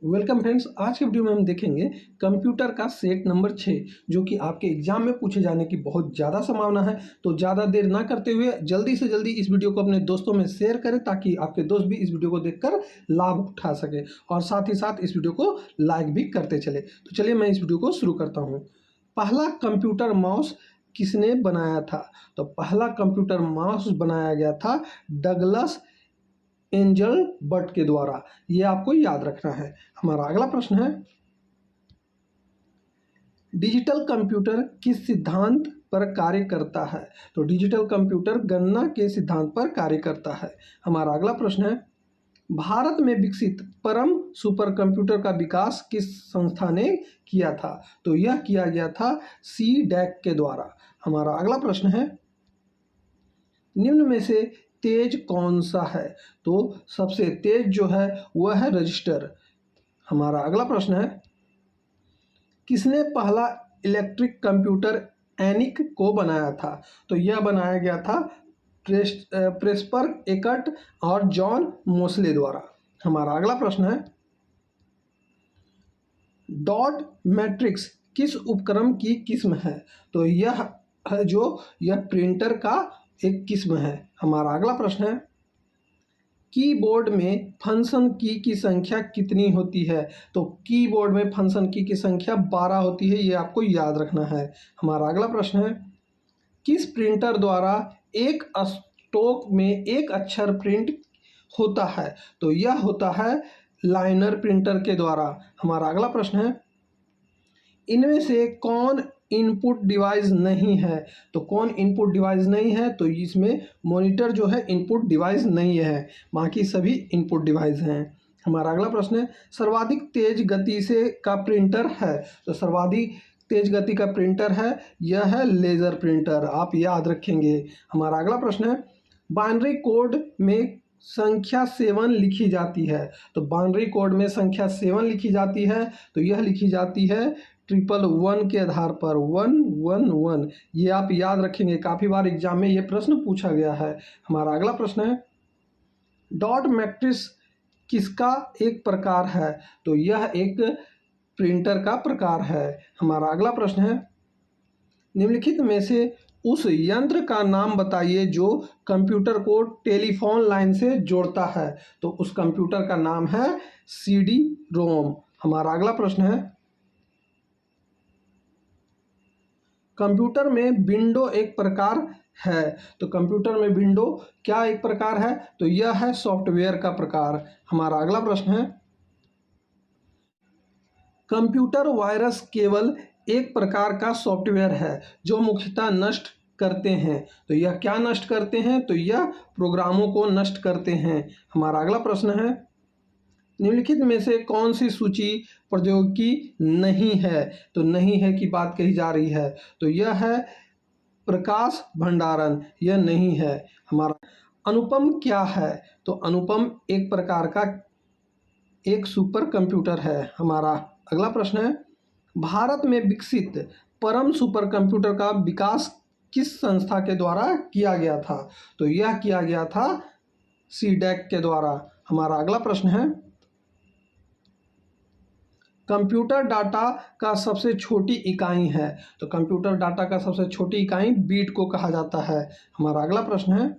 Welcome friends. आज के video में हम देखेंगे कंप्यूटर का सेट नंबर 6 जो कि आपके एग्जाम में पूछे जाने की बहुत ज़्यादा संभावना है। तो ज़्यादा देर ना करते हुए जल्दी से जल्दी इस वीडियो को अपने दोस्तों में शेयर करें ताकि आपके दोस्त भी इस वीडियो को देखकर लाभ उठा सके और साथ ही साथ इस वीडियो को लाइक भी करते चले। तो चलिए मैं इस वीडियो को शुरू करता हूँ। पहला कंप्यूटर माउस किसने बनाया था? तो पहला कंप्यूटर माउस बनाया गया था डगलस एंजल बट के द्वारा। ये आपको याद रखना है। हमारा अगला प्रश्न है, डिजिटल कंप्यूटर किस सिद्धांत पर कार्य करता है? तो डिजिटल कंप्यूटर गणना के सिद्धांत पर कार्य करता है। हमारा अगला प्रश्न है, भारत में विकसित परम सुपर कंप्यूटर का विकास किस संस्था ने किया था? तो यह किया गया था CDAC के द्वारा। हमारा अगला प्रश्न है, निम्न में से तेज कौन सा है? तो सबसे तेज जो है वह है रजिस्टर। हमारा अगला प्रश्न है, किसने पहला इलेक्ट्रिक कंप्यूटर एनिक को बनाया था? तो यह बनाया गया था प्रेस्पर एकट और जॉन मोस्ले द्वारा। हमारा अगला प्रश्न है, डॉट मैट्रिक्स किस उपकरण की किस्म है? तो यह है यह प्रिंटर का एक किस्म है। हमारा अगला प्रश्न है, कीबोर्ड में फंक्शन की संख्या कितनी होती है? तो कीबोर्ड में फंक्शन की संख्या 12 होती है। ये आपको याद रखना है। हमारा अगला प्रश्न है, किस प्रिंटर द्वारा एक स्ट्रोक में एक अक्षर प्रिंट होता है? तो यह होता है लाइनर प्रिंटर के द्वारा। हमारा अगला प्रश्न है, इनमें से कौन इनपुट डिवाइस नहीं है? तो कौन इनपुट डिवाइस नहीं है? तो इसमें मॉनिटर जो है इनपुट डिवाइस नहीं है, बाकी सभी इनपुट डिवाइस हैं। हमारा अगला प्रश्न है, सर्वाधिक तेज गति से का प्रिंटर है? तो सर्वाधिक तेज गति का प्रिंटर है यह है लेजर प्रिंटर, आप याद रखेंगे। हमारा अगला प्रश्न है, बाइनरी कोड में संख्या 7 लिखी जाती है? तो बाइनरी कोड में संख्या 7 लिखी जाती है तो यह लिखी जाती है 111 के आधार पर 111। ये आप याद रखेंगे, काफ़ी बार एग्जाम में ये प्रश्न पूछा गया है। हमारा अगला प्रश्न है, डॉट मैट्रिक्स किसका एक प्रकार है? तो यह एक प्रिंटर का प्रकार है। हमारा अगला प्रश्न है, निम्नलिखित में से उस यंत्र का नाम बताइए जो कंप्यूटर को टेलीफोन लाइन से जोड़ता है? तो उस कंप्यूटर का नाम है CD-ROM। हमारा अगला प्रश्न है, कंप्यूटर में विंडो एक प्रकार है? तो कंप्यूटर में विंडो क्या एक प्रकार है? तो यह है सॉफ्टवेयर का प्रकार। हमारा अगला प्रश्न है, कंप्यूटर वायरस केवल एक प्रकार का सॉफ्टवेयर है जो मुख्यतः नष्ट करते हैं। तो यह क्या नष्ट करते हैं? तो यह प्रोग्रामों को नष्ट करते हैं। हमारा अगला प्रश्न है, निम्नलिखित में से कौन सी सूची प्रौद्योगिकी नहीं है? तो नहीं है की बात कही जा रही है तो यह है प्रकाश भंडारण, यह नहीं है। हमारा अनुपम क्या है? तो अनुपम एक प्रकार का एक सुपर कंप्यूटर है। हमारा अगला प्रश्न है, भारत में विकसित परम सुपर कंप्यूटर का विकास किस संस्था के द्वारा किया गया था? तो यह किया गया था CDAC के द्वारा। हमारा अगला प्रश्न है, कंप्यूटर डाटा का सबसे छोटी इकाई है? तो कंप्यूटर डाटा का सबसे छोटी इकाई बीट को कहा जाता है। हमारा अगला प्रश्न है,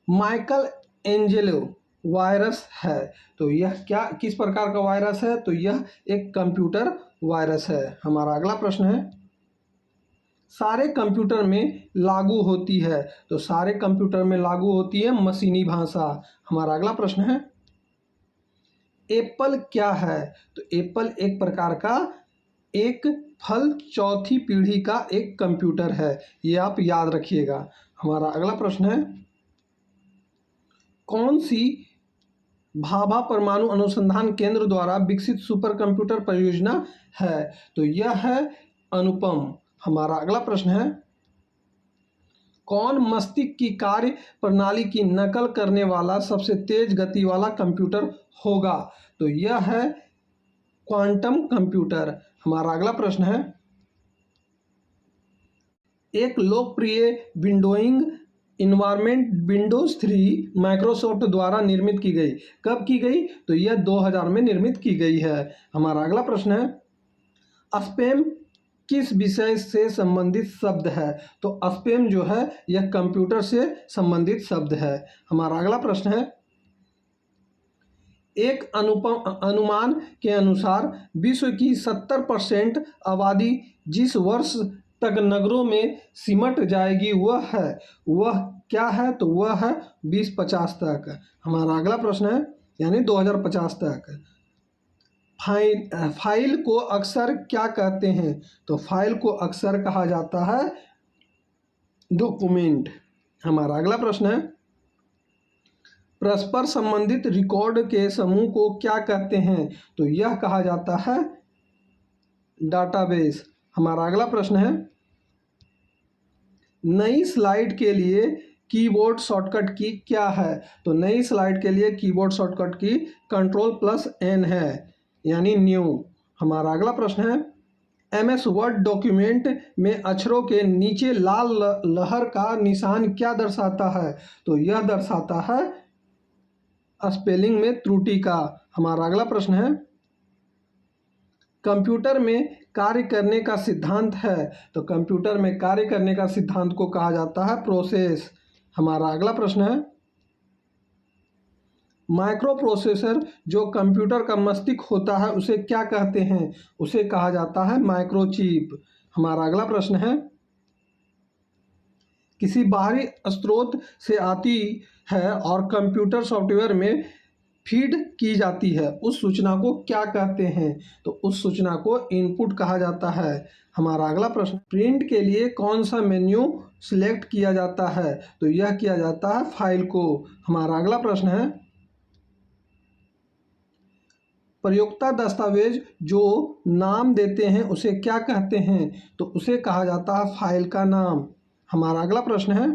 माइकल एंजेलो वायरस है? तो यह क्या किस प्रकार का वायरस है? तो यह एक कंप्यूटर वायरस है। हमारा अगला प्रश्न है, सारे कंप्यूटर में लागू होती है? तो सारे कंप्यूटर में लागू होती है मशीनी भाषा। हमारा अगला प्रश्न है, एप्पल क्या है? तो एप्पल एक प्रकार का एक फल चौथी पीढ़ी का एक कंप्यूटर है, ये आप याद रखिएगा। हमारा अगला प्रश्न है, कौन सी भाभा परमाणु अनुसंधान केंद्र द्वारा विकसित सुपर कंप्यूटर परियोजना है? तो यह है अनुपम। हमारा अगला प्रश्न है, कौन मस्तिष्क की कार्य प्रणाली की नकल करने वाला सबसे तेज गति वाला कंप्यूटर होगा? तो यह है क्वांटम कंप्यूटर। हमारा अगला प्रश्न है, एक लोकप्रिय विंडोइंग इन्वायरमेंट विंडोज़ 3 माइक्रोसॉफ्ट द्वारा निर्मित की गई। कब की गई? तो यह 2000 में निर्मित की गई है। हमारा अगला प्रश्न है, स्पैम किस विषय से संबंधित शब्द है? तो स्पैम जो है यह कंप्यूटर से संबंधित शब्द है। हमारा अगला प्रश्न है, एक अनुमान के अनुसार विश्व की 70% आबादी जिस वर्ष तक नगरों में सिमट जाएगी वह क्या है? तो वह है 2050 तक। हमारा अगला प्रश्न है, यानी 2050 तक। फाइल को अक्सर क्या कहते हैं? तो फाइल को अक्सर कहा जाता है डॉक्यूमेंट। हमारा अगला प्रश्न है, परस्पर संबंधित रिकॉर्ड के समूह को क्या कहते हैं? तो यह कहा जाता है डाटाबेस। हमारा अगला प्रश्न है, नई स्लाइड के लिए कीबोर्ड शॉर्टकट की क्या है? तो नई स्लाइड के लिए कीबोर्ड शॉर्टकट की Ctrl+N है, यानी न्यू। हमारा अगला प्रश्न है, MS वर्ड डॉक्यूमेंट में अक्षरों के नीचे लाल लहर का निशान क्या दर्शाता है? तो यह दर्शाता है स्पेलिंग में त्रुटि का। हमारा अगला प्रश्न है, कंप्यूटर में कार्य करने का सिद्धांत है? तो कंप्यूटर में कार्य करने का सिद्धांत को कहा जाता है प्रोसेस। हमारा अगला प्रश्न है, माइक्रो प्रोसेसर जो कंप्यूटर का मस्तिष्क होता है उसे क्या कहते हैं? उसे कहा जाता है माइक्रोचिप। हमारा अगला प्रश्न है, किसी बाहरी स्रोत से आती है और कंप्यूटर सॉफ्टवेयर में फीड की जाती है, उस सूचना को क्या कहते हैं? तो उस सूचना को इनपुट कहा जाता है। हमारा अगला प्रश्न, प्रिंट के लिए कौन सा मेन्यू सिलेक्ट किया जाता है? तो यह किया जाता है फाइल को। हमारा अगला प्रश्न है, प्रयोक्ता दस्तावेज जो नाम देते हैं उसे क्या कहते हैं? तो उसे कहा जाता है फाइल का नाम। हमारा अगला प्रश्न है,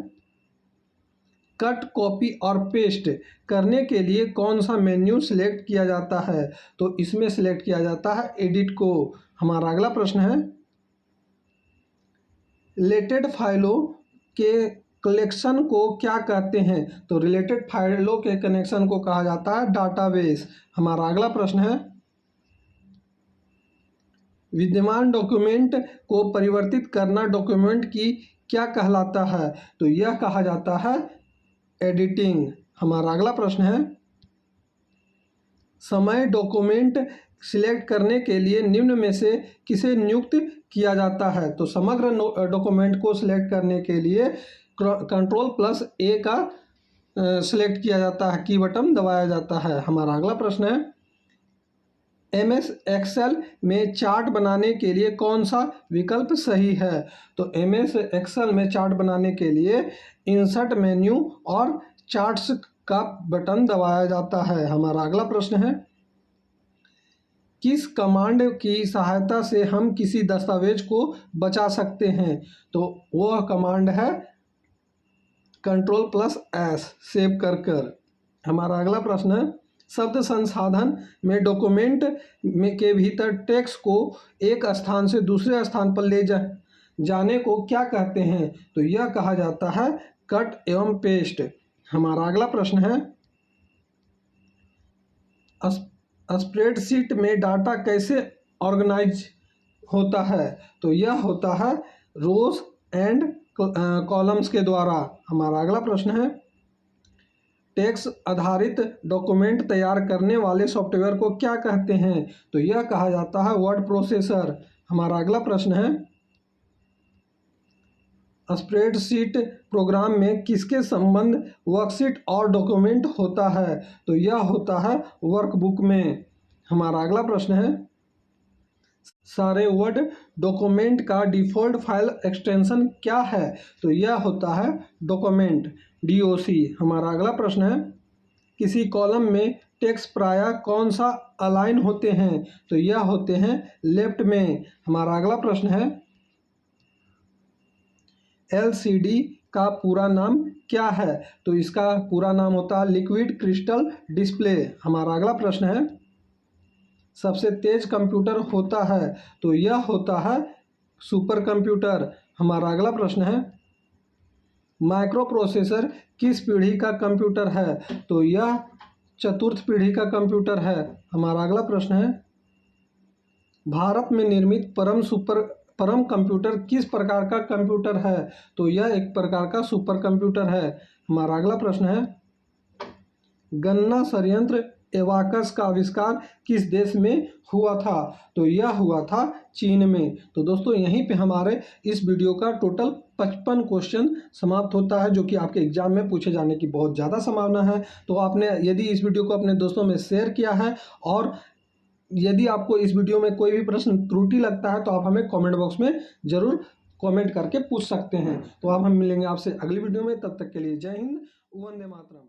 कट, कॉपी और पेस्ट करने के लिए कौन सा मेन्यू सिलेक्ट किया जाता है? तो इसमें सिलेक्ट किया जाता है एडिट को। हमारा अगला प्रश्न है, रिलेटेड फाइलों के कलेक्शन को क्या कहते हैं? तो रिलेटेड फाइलों के कनेक्शन को कहा जाता है डाटाबेस। हमारा अगला प्रश्न है, विद्यमान डॉक्यूमेंट को परिवर्तित करना डॉक्यूमेंट की क्या कहलाता है? तो यह कहा जाता है एडिटिंग। हमारा अगला प्रश्न है, समय डॉक्यूमेंट सिलेक्ट करने के लिए निम्न में से किसे नियुक्त किया जाता है? तो समग्र डॉक्यूमेंट को सिलेक्ट करने के लिए Ctrl+A का सिलेक्ट किया जाता है, की बटन दबाया जाता है। हमारा अगला प्रश्न है, MS एक्सेल में चार्ट बनाने के लिए कौन सा विकल्प सही है? तो MS एक्सेल में चार्ट बनाने के लिए इंसर्ट मेन्यू और चार्ट्स का बटन दबाया जाता है। हमारा अगला प्रश्न है, किस कमांड की सहायता से हम किसी दस्तावेज को बचा सकते हैं? तो वह कमांड है Ctrl+S, सेव कर। हमारा अगला प्रश्न है, शब्द संसाधन में डॉक्यूमेंट में के भीतर टेक्स्ट को एक स्थान से दूसरे स्थान पर ले जाने को क्या कहते हैं? तो यह कहा जाता है कट एवं पेस्ट। हमारा अगला प्रश्न है, स्प्रेडशीट में डाटा कैसे ऑर्गेनाइज होता है? तो यह होता है रोज एंड कॉलम्स के द्वारा। हमारा अगला प्रश्न है, टेक्स्ट आधारित डॉक्यूमेंट तैयार करने वाले सॉफ्टवेयर को क्या कहते हैं? तो यह कहा जाता है वर्ड प्रोसेसर। हमारा अगला प्रश्न है, स्प्रेडशीट प्रोग्राम में किसके संबंध वर्कशीट और डॉक्यूमेंट होता है? तो यह होता है वर्कबुक में। हमारा अगला प्रश्न है, सारे वर्ड डॉक्यूमेंट का डिफ़ॉल्ट फाइल एक्सटेंशन क्या है? तो यह होता है डॉक्यूमेंट, DOC। हमारा अगला प्रश्न है, किसी कॉलम में टेक्स्ट प्रायः कौन सा अलाइन होते हैं? तो यह होते हैं लेफ्ट में। हमारा अगला प्रश्न है, LCD का पूरा नाम क्या है? तो इसका पूरा नाम होता है लिक्विड क्रिस्टल डिस्प्ले। हमारा अगला प्रश्न है, सबसे तेज कंप्यूटर होता है? तो यह होता है सुपर कंप्यूटर। हमारा अगला प्रश्न है, माइक्रो प्रोसेसर किस पीढ़ी का कंप्यूटर है? तो यह चतुर्थ पीढ़ी का कंप्यूटर है। हमारा अगला प्रश्न है, भारत में निर्मित परम कंप्यूटर किस प्रकार का कंप्यूटर है? तो यह एक प्रकार का सुपर कंप्यूटर है। हमारा अगला प्रश्न है, गणना संयंत्र एबाकस का आविष्कार किस देश में हुआ था? तो यह हुआ था चीन में। तो दोस्तों यहीं पे हमारे इस वीडियो का टोटल 55 क्वेश्चन समाप्त होता है, जो कि आपके एग्जाम में पूछे जाने की बहुत ज़्यादा संभावना है। तो आपने यदि इस वीडियो को अपने दोस्तों में शेयर किया है, और यदि आपको इस वीडियो में कोई भी प्रश्न त्रुटि लगता है, तो आप हमें कमेंट बॉक्स में ज़रूर कमेंट करके पूछ सकते हैं। तो अब हम मिलेंगे आपसे अगली वीडियो में, तब तक के लिए जय हिंद, वंदे मातरम।